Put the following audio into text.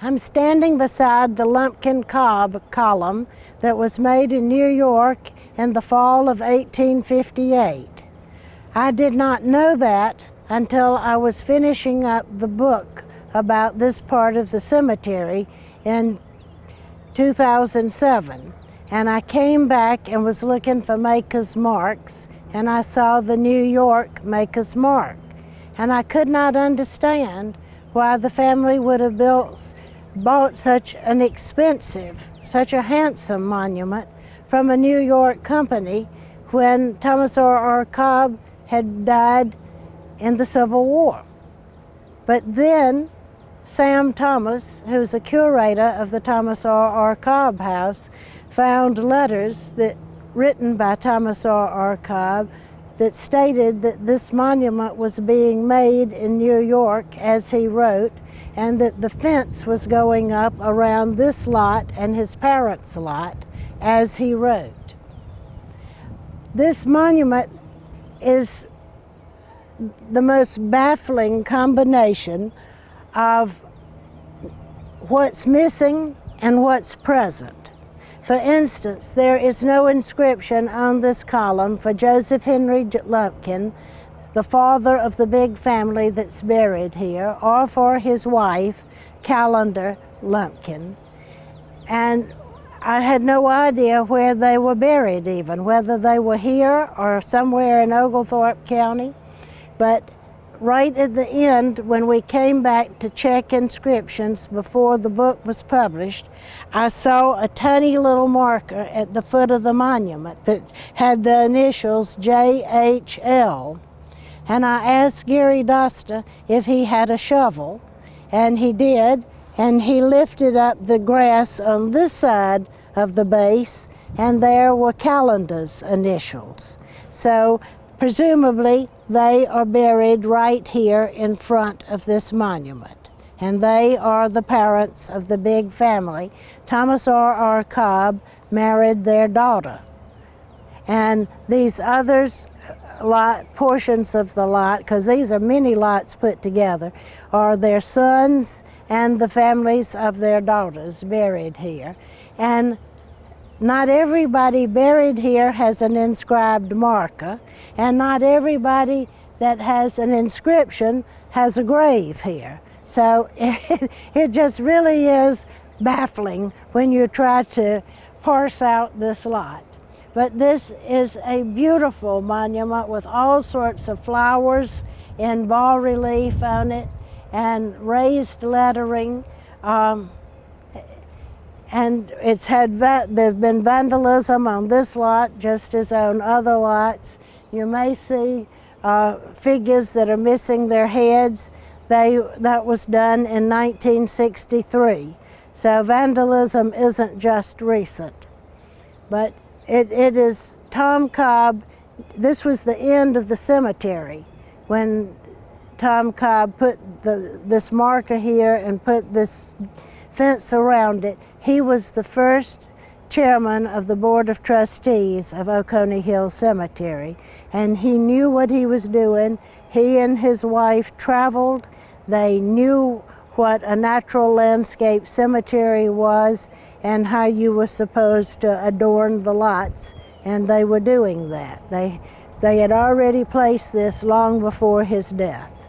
I'm standing beside the Lumpkin Cobb column that was made in New York in the fall of 1858. I did not know that until I was finishing up the book about this part of the cemetery in 2007. And I came back and was looking for Maker's marks, and I saw the New York Maker's mark. And I could not understand why the family would have bought such an expensive, such a handsome monument from a New York company when Thomas R. Cobb had died in the Civil War. But then Sam Thomas, who's a curator of the Thomas R. Cobb House, found letters written by Thomas R. Cobb that stated that this monument was being made in New York, as he wrote, and that the fence was going up around this lot and his parents' lot, as he wrote. This monument is the most baffling combination of what's missing and what's present. For instance, there is no inscription on this column for Joseph Henry Lumpkin, the father of the big family that's buried here, or for his wife, Calendar Lumpkin. And I had no idea where they were buried even, whether they were here or somewhere in Oglethorpe County. But right at the end, when we came back to check inscriptions before the book was published, I saw a tiny little marker at the foot of the monument that had the initials JHL. And I asked Gary Dosta if he had a shovel, and he did, and he lifted up the grass on this side of the base, and there were Calendar's initials. So presumably they are buried right here in front of this monument, and they are the parents of the big family. Thomas R. Cobb married their daughter, and these others portions of the lot, because these are many lots put together, are their sons and the families of their daughters buried here. And not everybody buried here has an inscribed marker, and not everybody that has an inscription has a grave here. So it just really is baffling when you try to parse out this lot. But this is a beautiful monument with all sorts of flowers in bas-relief on it and raised lettering. And there've been vandalism on this lot just as on other lots. You may see figures that are missing their heads. That was done in 1963. So vandalism isn't just recent. But it is Tom Cobb. This was the end of the cemetery when Tom Cobb put this marker here and put this fence around it. He was the first chairman of the Board of Trustees of Oconee Hill Cemetery, and he knew what he was doing. He and his wife traveled. They knew what a natural landscape cemetery was and how you were supposed to adorn the lots, and they were doing that. They had already placed this long before his death.